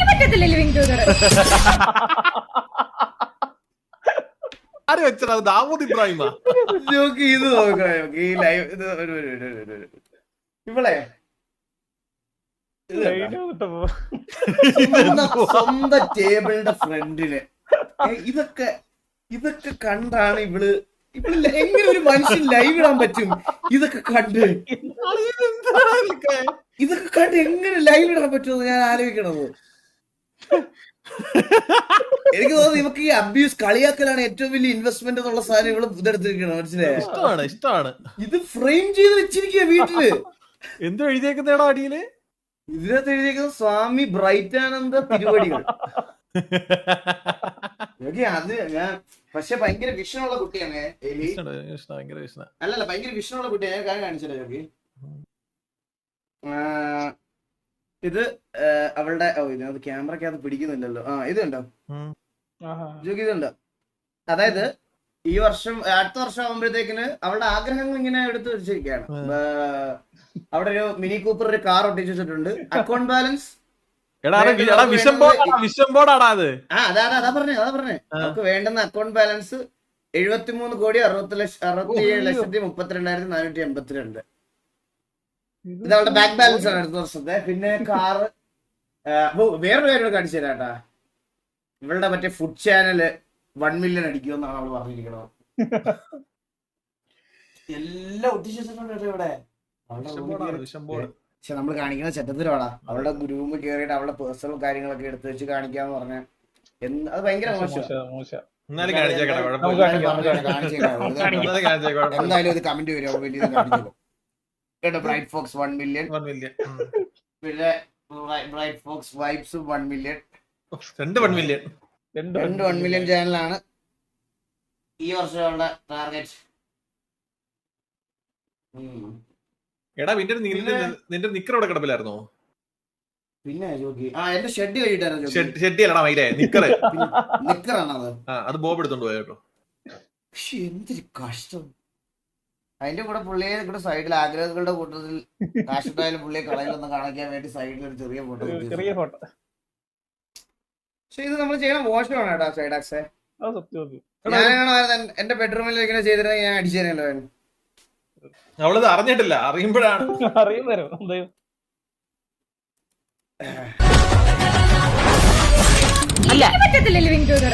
പറ്റത്തില്ല living together. ആര് വെച്ചത്? ദാവൂദ് ഇബ്രാഹിമാ? ഇത് നോക്കാം ഈ ലൈവ് ഇത് ഇവളെ സ്വന്തം ടേബിളിന്റെ ഫ്രണ്ടില് ഇതൊക്കെ കണ്ടാണ് ഇവള് എങ്ങനെ ഒരു മനുഷ്യൻ ലൈവ് ഇടാൻ പറ്റും? ഇതൊക്കെ കണ്ട് എങ്ങനെ ലൈവ് ഇടാൻ പറ്റുമെന്ന് ഞാൻ ആലോചിക്കണത്. എനിക്ക് തോന്നുന്നു ഇവക്ക് ഈ അബ്യൂസ് കളിയാക്കലാണ് ഏറ്റവും വലിയ ഇൻവെസ്റ്റ്മെന്റ് എന്നുള്ള സാധനം ഇവള് ഇതെടുത്തിരിക്കണം. മനസ്സിലായോ? ഇഷ്ടമാണ്. ഇത് ഫ്രെയിം ചെയ്ത് വെച്ചിരിക്കുക വീട്ടില്. എന്തോ എഴുതിയേക്കുന്നേടാ അടിയില്? ഇതിനകത്ത് എഴുതിയേക്കുന്നത് സ്വാമി ബ്രൈറ്റാനന്ദ തിരുവടികൾ. അത് ഞാൻ പക്ഷെ ഭയങ്കര വിഷനുള്ള കുട്ടിയാണ്. അല്ലല്ല ഭയങ്കര വിഷനുള്ള കുട്ടിയാണ്. ഞാൻ കാര്യം കാണിച്ചല്ലോ ജോക്കി. ഇത് അവളുടെ ഇതിനകത്ത് ക്യാമറക്കകത്ത് പിടിക്കുന്നില്ലല്ലോ. ഇത് കണ്ടോ ജോക്കി? ഇതുണ്ടോ? അതായത് ഈ വർഷം അടുത്ത വർഷം ആകുമ്പോഴത്തേക്കിന് അവളുടെ ആഗ്രഹങ്ങൾ ഇങ്ങനെ എടുത്തു വെച്ചിരിക്കുകയാണ്. അവിടെ ഒരു മിനി കൂപ്പർ ഒരു കാർ ഒട്ടിച്ചു വെച്ചിട്ടുണ്ട്. അക്കൗണ്ട് ബാലൻസ് അതാ പറഞ്ഞേ നമുക്ക് വേണ്ടുന്ന അക്കൗണ്ട് ബാലൻസ് 73,67,32,482. ഇത് അവളുടെ ബാങ്ക് ബാലൻസ് ആണ് അടുത്ത വർഷത്തെ. പിന്നെ കാറ് വേറൊരു കാര്യം കാണിച്ചു തരാട്ടാ. ഇവളുടെ മറ്റേ ഫുഡ് ചാനല് 1 മില്യൺ അടിക്കുമെന്നാണ് അവള് പറഞ്ഞിരിക്കണത്. എല്ലാം ഒട്ടിച്ചു വെച്ചിട്ടുണ്ട് ഇവിടെ. പക്ഷെ നമ്മൾ കാണിക്കുന്ന ചെറ്റത്തിലാടാ. അവളുടെ ഗ്രൂമിൽ കയറിയിട്ട് അവളുടെ പേഴ്സണൽ കാര്യങ്ങളൊക്കെ എടുത്തു വെച്ച് കാണിക്കാന്ന് പറഞ്ഞാൽ അത് ഭയങ്കര മോശം. എന്തായാലും ഇത് കമന്റ് വരും. വലിയ കാണിച്ചല്ലോ. Bright Fox 1 million. പിന്നെ ബ്രൈറ്റ് ഫോക്സ് വൈബ്സ് 1 മില്യൺ. രണ്ട് 1 മില്യൺ ചാനലാണ് ഈ വർഷം അവളുടെ ടാർഗറ്റ്. എടാ നിന്റെ നിക്കർ അവിടെ കിടപ്പിലായിരുന്നോ? പിന്നെ ജോക്കി എന്റെ ഷെഡ് കഴിയിട്ടായിരുന്നു. ഷെഡിയല്ലടാ മൈലേ, നിക്കറ്. നിക്കറാണത്. അത് ബോബ് എടുത്തോണ്ട് പോയ കേട്ടോ. എന്തൊരു കഷ്ടം. അതിന്റെ കൂടെ പുള്ളിയെ കൂടെ സൈഡിൽ ആഗ്രഹങ്ങളുടെ കൂട്ടത്തിൽ കാശുണ്ടായാലും പുള്ളിയെ കളയിലൊന്നും കാണിക്കാൻ വേണ്ടി സൈഡിൽ ഒരു ചെറിയ ഫോട്ടോ. പക്ഷെ ഇത് നമ്മൾ ചെയ്യണ മോശമാണ് കേട്ടോ സൈഡാക്സേ. ഞാനാണോ എന്റെ ബെഡ്റൂമിൽ ഇങ്ങനെ ചെയ്തിരുന്നെങ്കിൽ ഞാൻ അടിച്ചു തരുമല്ലോ. അവളത് അറിഞ്ഞിട്ടില്ല, അറിയുമ്പോഴാണ് പറ്റത്തില്ല ലിവിങ് ടുഗദർ.